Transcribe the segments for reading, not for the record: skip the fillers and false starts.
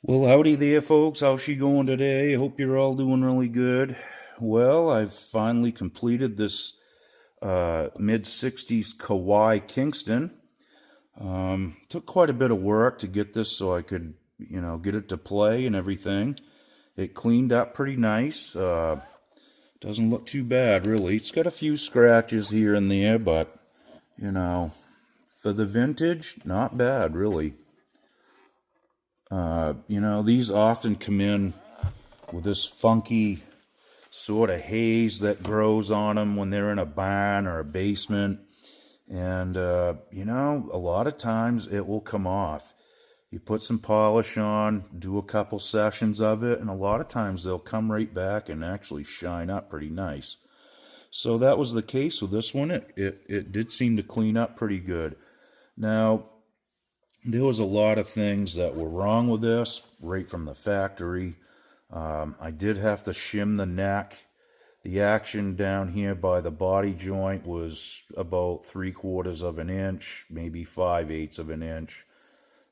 Well, howdy there, folks. How's she going today? I hope you're all doing really good. Well, I've finally completed this mid 60s Kawai Kingston. Took quite a bit of work to get this so I could, get it to play and everything. It cleaned up pretty nice. Doesn't look too bad, really. It's got a few scratches here and there, but, for the vintage, not bad, really. These often come in with this funky sort of haze that grows on them when they're in a barn or a basement. And, a lot of times it will come off. You put some polish on, do a couple sessions of it, and a lot of times they'll come right back and actually shine up pretty nice. So that was the case with this one. It did seem to clean up pretty good. Now, there was a lot of things that were wrong with this right from the factory. I did have to shim the neck. The action down here by the body joint was about 3/4 of an inch, maybe 5/8 of an inch.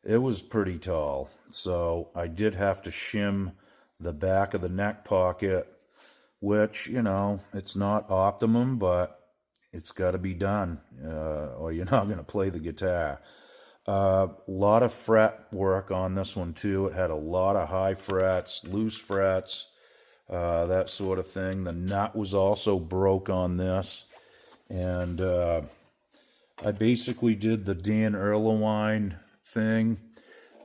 It was pretty tall, so I did have to shim the back of the neck pocket, which, it's not optimum, but it's got to be done, or you're not going to play the guitar. A lot of fret work on this one too. It had a lot of high frets, loose frets, that sort of thing. The nut was also broke on this. And I basically did the Dan Erlewine thing,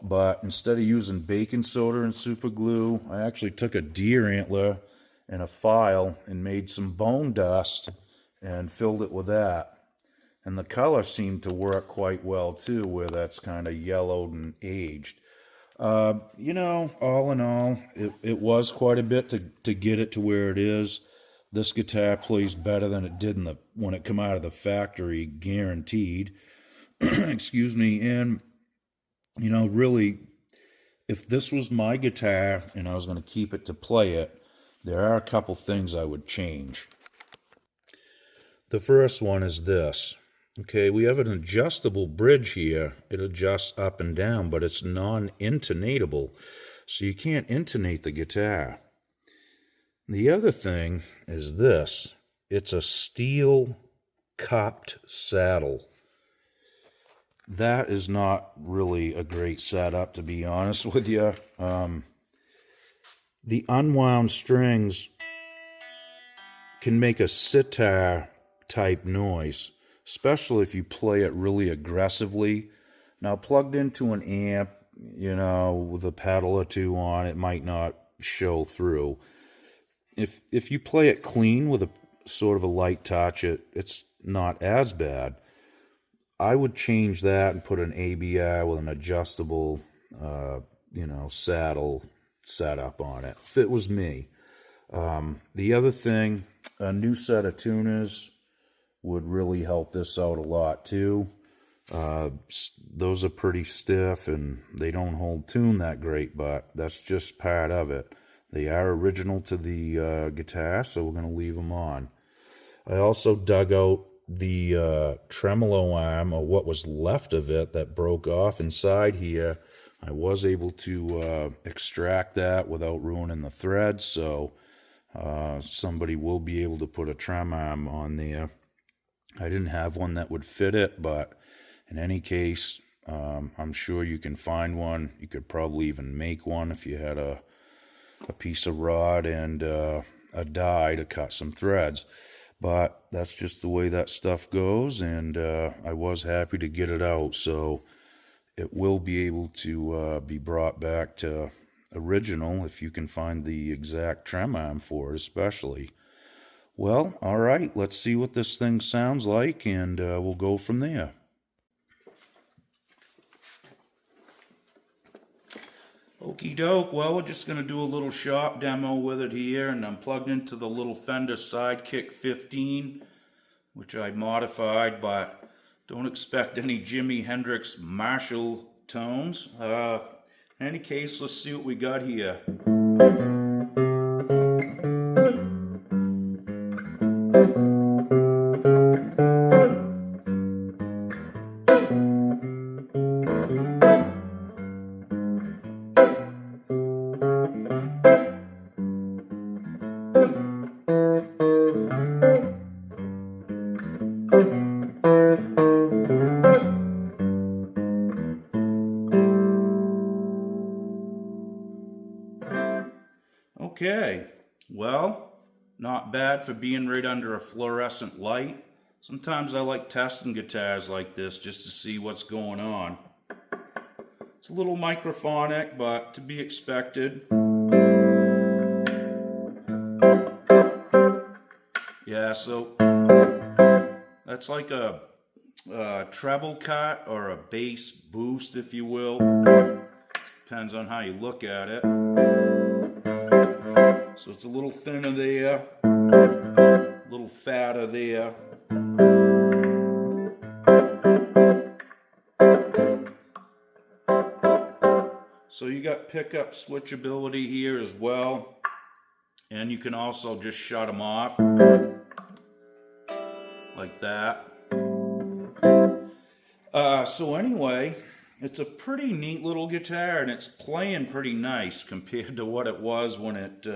but instead of using baking soda and super glue, I actually took a deer antler and a file and made some bone dust and filled it with that. And the color seemed to work quite well too, where that's kind of yellowed and aged. All in all, it was quite a bit to get it to where it is. This guitar plays better than it did when it came out of the factory, guaranteed. Excuse me. And, really, if this was my guitar and I was going to keep it to play it, there are a couple things I would change. The first one is this. Okay, we have an adjustable bridge here. It adjusts up and down, but it's non-intonatable, so you can't intonate the guitar. The other thing is this. It's a steel cupped saddle. That is not really a great setup, to be honest with you. The unwound strings can make a sitar-type noise, especially if you play it really aggressively. Now, plugged into an amp, with a pedal or two on, it might not show through. If you play it clean with a sort of a light touch, it's not as bad. I would change that and put an ABR with an adjustable, saddle setup on it, if it was me. The other thing, a new set of tuners would really help this out a lot too. Those are pretty stiff and they don't hold tune that great, but that's just part of it. They are original to the guitar, so we're going to leave them on. I also dug out the tremolo arm, or what was left of it that broke off inside here. I was able to extract that without ruining the threads, so somebody will be able to put a trem arm on there. I didn't have one that would fit it, but in any case, I'm sure you can find one. You could probably even make one if you had a piece of rod and a die to cut some threads. But that's just the way that stuff goes, and I was happy to get it out, so it will be able to be brought back to original if you can find the exact trem arm for it, especially. Well, all right, let's see what this thing sounds like, and we'll go from there. Okie doke, well, we're just going to do a little shop demo with it here, and I'm plugged into the little Fender Sidekick 15, which I modified, but don't expect any Jimi Hendrix Marshall tones. In any case, let's see what we got here. Okay, well, not bad for being right under a fluorescent light. Sometimes I like testing guitars like this just to see what's going on. It's a little microphonic, but to be expected. Yeah, so that's like a treble cut or a bass boost, if you will. Depends on how you look at it. So it's a little thinner there, a little fatter there. So you got pickup switchability here as well. And you can also just shut them off like that. So anyway, it's a pretty neat little guitar, and it's playing pretty nice compared to what it was when it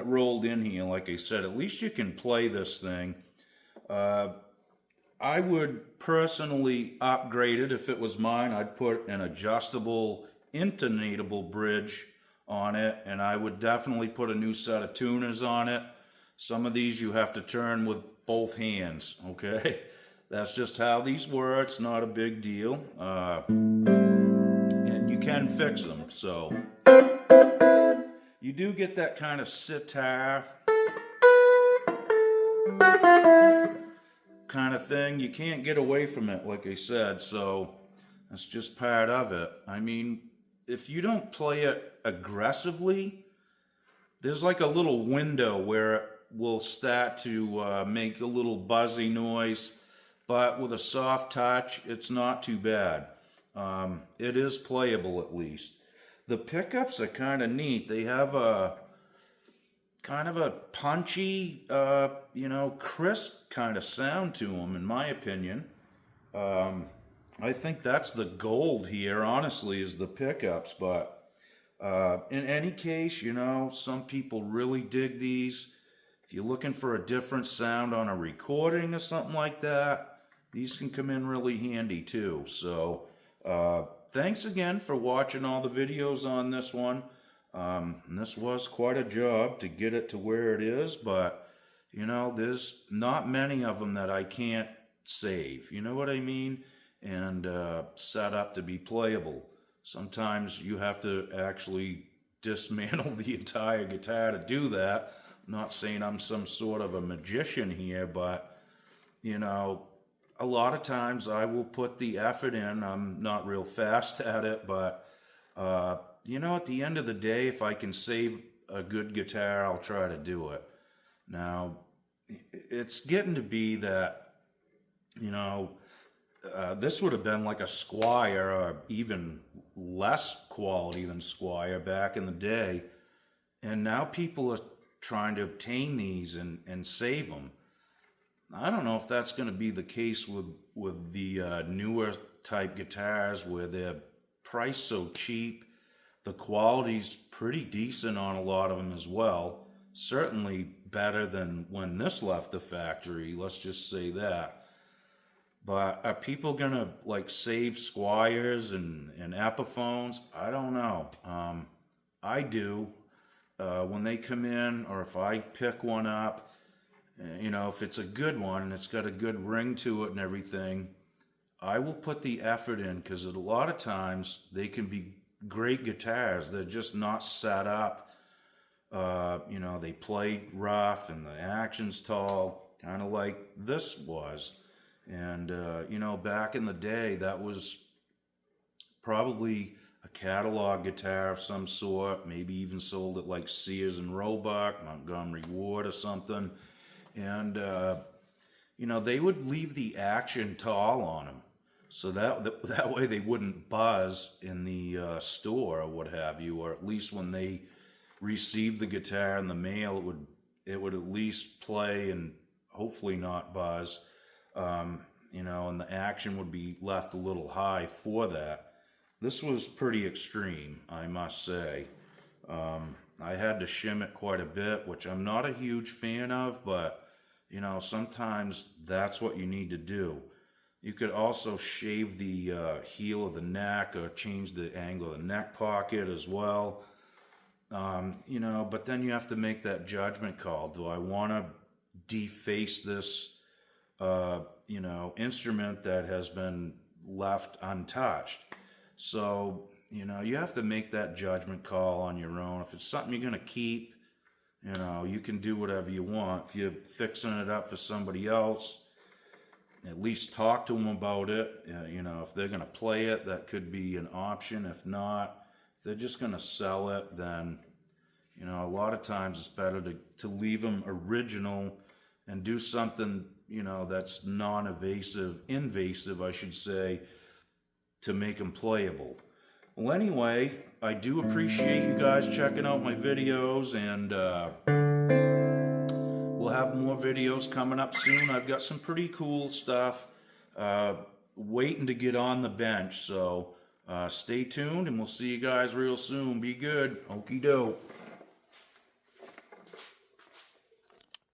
rolled in here. Like I said, at least you can play this thing. I would personally upgrade it if it was mine. I'd put an adjustable intonatable bridge on it, and I would definitely put a new set of tuners on it. Some of these you have to turn with both hands, okay? That's just how these work. It's not a big deal. And you can fix them, so. You do get that kind of sitar kind of thing. You can't get away from it, like I said, so that's just part of it. I mean, if you don't play it aggressively, there's like a little window where it will start to make a little buzzy noise, but with a soft touch, it's not too bad. It is playable, at least. The pickups are kind of neat. They have a kind of a punchy, crisp kind of sound to them, in my opinion. I think that's the gold here, honestly, is the pickups. But in any case, some people really dig these. If you're looking for a different sound on a recording or something like that, these can come in really handy too. So thanks again for watching all the videos on this one. This was quite a job to get it to where it is, but there's not many of them that I can't save, you know what I mean, and set up to be playable. Sometimes you have to actually dismantle the entire guitar to do that. I'm not saying I'm some sort of a magician here, but a lot of times I will put the effort in. I'm not real fast at it, but at the end of the day, if I can save a good guitar, I'll try to do it. Now, it's getting to be that, this would have been like a Squire, or even less quality than Squire back in the day. And now people are trying to obtain these and save them. I don't know if that's going to be the case with the newer type guitars where they're priced so cheap. The quality's pretty decent on a lot of them as well. Certainly better than when this left the factory, let's just say that. But are people going to save Squires and Epiphones? I don't know. I do. When they come in, or if I pick one up, if it's a good one and it's got a good ring to it and everything, I will put the effort in, because a lot of times they can be great guitars. They're just not set up. They play rough and the action's tall, kind of like this was. And, back in the day, that was probably a catalog guitar of some sort, maybe even sold at like Sears and Roebuck, Montgomery Ward or something. And, they would leave the action tall on them, so that way they wouldn't buzz in the store or what have you, or at least when they received the guitar in the mail, it would at least play and hopefully not buzz, and the action would be left a little high for that. This was pretty extreme, I must say. I had to shim it quite a bit, which I'm not a huge fan of, but sometimes that's what you need to do. You could also shave the heel of the neck, or change the angle of the neck pocket as well. You know, but then you have to make that judgment call. Do I want to deface this, you know, instrument that has been left untouched? So, you know, you have to make that judgment call on your own. If it's something you're going to keep, you know, you can do whatever you want. If you're fixing it up for somebody else, at least talk to them about it. You know, if they're going to play it, that could be an option. If not, if they're just going to sell it, then, you know, a lot of times it's better to leave them original and do something, you know, that's invasive, I should say, to make them playable. Well, anyway, I do appreciate you guys checking out my videos, and we'll have more videos coming up soon. I've got some pretty cool stuff waiting to get on the bench, so stay tuned, and we'll see you guys real soon. Be good. Okie doke.